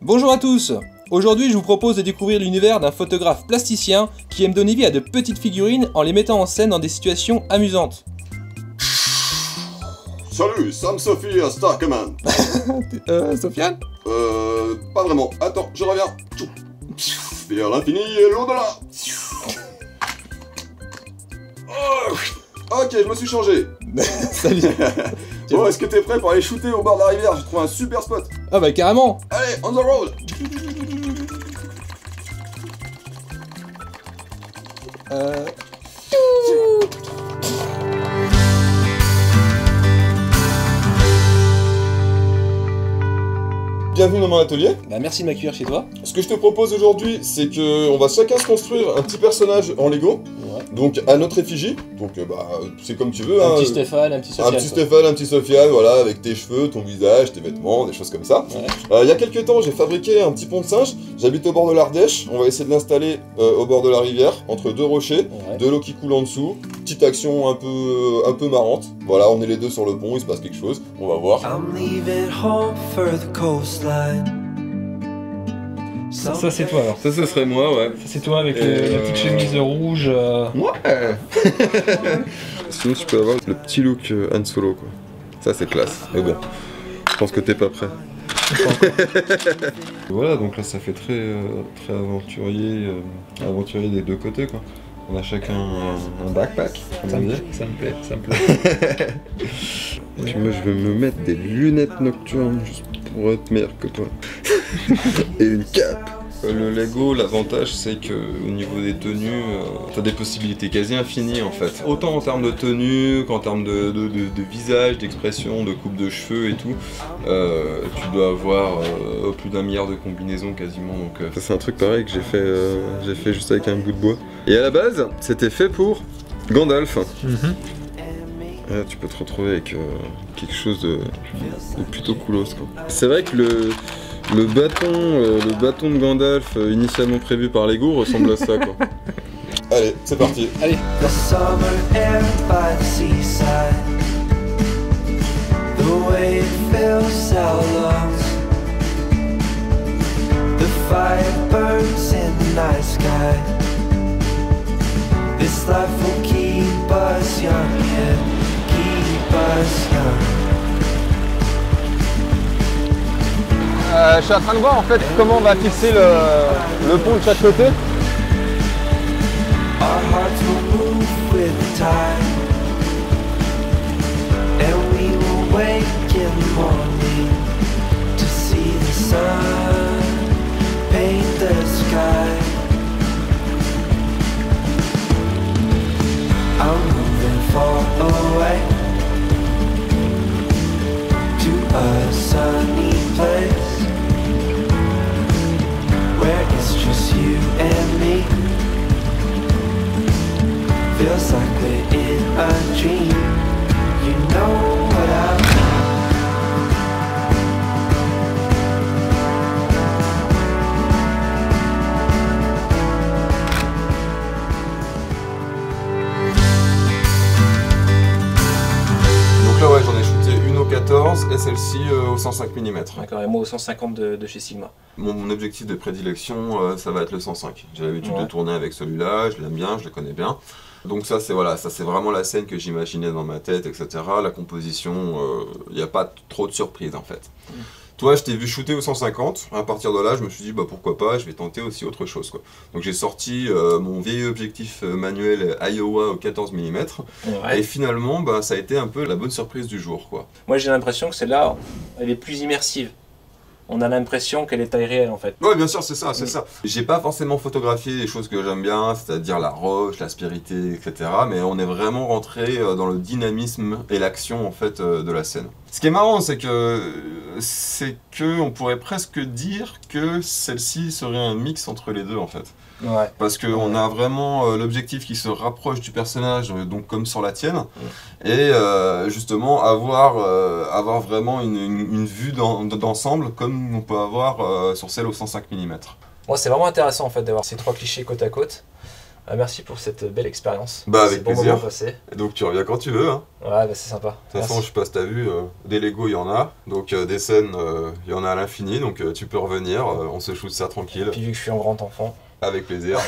Bonjour à tous. Aujourd'hui je vous propose de découvrir l'univers d'un photographe plasticien qui aime donner vie à de petites figurines en les mettant en scène dans des situations amusantes. Salut, Sam Sophie à Star Command. Sofiane? Pas vraiment. Attends, je reviens. Vers l'infini et l'au-delà. Ok, je me suis changé. Salut. Bon, est-ce que t'es prêt pour aller shooter au bord de la rivière? J'ai trouvé un super spot. Ah bah carrément. Allez, on the road. Bienvenue dans mon atelier. Bah merci de m'accueillir chez toi. Ce que je te propose aujourd'hui, c'est que on va chacun se construire un petit personnage en Lego. Ouais. Donc à notre effigie. Donc c'est comme tu veux. Un hein. petit Stéphane, un petit Sofiane. Un petit Stéphane, un petit Sofiane, voilà, avec tes cheveux, ton visage, tes vêtements, des choses comme ça. Ouais. Il y a quelques temps, j'ai fabriqué un petit pont de singe. J'habite au bord de l'Ardèche. On va essayer de l'installer au bord de la rivière, entre deux rochers, Ouais. de l'eau qui coule en dessous. Petite action un peu marrante. Voilà, on est les deux sur le pont, il se passe quelque chose. On va voir. I'm leaving home for the coastline. Ça c'est toi alors. Ça, ce serait moi, ouais. Ça c'est toi avec la petite chemise rouge. Ouais. Sinon, tu peux avoir le petit look Han Solo, quoi. Ça, c'est classe. Mais bon, je pense que t'es pas prêt. Voilà, donc là, ça fait très aventurier des deux côtés, quoi. On a chacun un backpack. Ça me plaît. Et puis moi, je vais me mettre des lunettes nocturnes juste pour être meilleur que toi. Et une cape. Le Lego, l'avantage c'est que au niveau des tenues, t'as des possibilités quasi infinies en fait. Autant en termes de tenue qu'en termes de visage, d'expression, de coupe de cheveux et tout. Tu dois avoir plus d'1 milliard de combinaisons quasiment. Donc ça c'est un truc pareil que j'ai fait juste avec un bout de bois. Et à la base, c'était fait pour Gandalf. Tu peux te retrouver avec quelque chose de plutôt coolos quoi. C'est vrai que le bâton de Gandalf initialement prévu par Lego ressemble à ça quoi. Allez, c'est parti. Allez. The summer air by the seaside. The way it fills our lungs. The fire burns in the night sky. This life will keep us young, yeah, keep us young. Je suis en train de voir en fait comment on va fixer le pont de chaque côté. Our hearts will move with the tide, and we will wake in the morning to see the sun paint the sky. I'm moving far away to a sunny place where it's just you and me. Feels like we're in a dream. You know what I mean. Donc là ouais j'en ai shooté une au 14 et celle-ci au 105 mm. D'accord, et moi au 150 de chez Sigma. Mon objectif de prédilection ça va être le 105. J'ai l'habitude de tourner avec celui-là, je l'aime bien, je le connais bien. Donc ça c'est vraiment la scène que j'imaginais dans ma tête, etc. La composition, il n'y a pas trop de surprises en fait. Toi, je t'ai vu shooter au 150, à partir de là, je me suis dit, bah pourquoi pas, je vais tenter aussi autre chose, quoi. Donc j'ai sorti mon vieil objectif manuel Iowa au 14 mm, et finalement, bah, ça a été un peu la bonne surprise du jour, quoi. Moi j'ai l'impression que celle-là, elle est plus immersive. On a l'impression qu'elle est taille réelle en fait. Ouais, bien sûr, c'est ça, c'est ça. J'ai pas forcément photographié des choses que j'aime bien, c'est-à-dire la roche, l'aspérité, etc. Mais on est vraiment rentré dans le dynamisme et l'action en fait de la scène. Ce qui est marrant, c'est que on pourrait presque dire que celle-ci serait un mix entre les deux en fait. Ouais. Parce qu'on a vraiment l'objectif qui se rapproche du personnage, donc comme sur la tienne, et justement avoir vraiment une vue d'ensemble comme on peut avoir sur celle au 105 mm. Moi c'est vraiment intéressant en fait d'avoir ces trois clichés côte à côte. Merci pour cette belle expérience. Bah, avec C'est bon plaisir. moment passé. Et donc tu reviens quand tu veux. Hein. Ouais, bah c'est sympa. De toute façon, je sais pas si t'as vu, des Lego il y en a, donc des scènes il y en a à l'infini, donc tu peux revenir, on se shoot ça tranquille. Puis vu que je suis un grand enfant. Avec plaisir.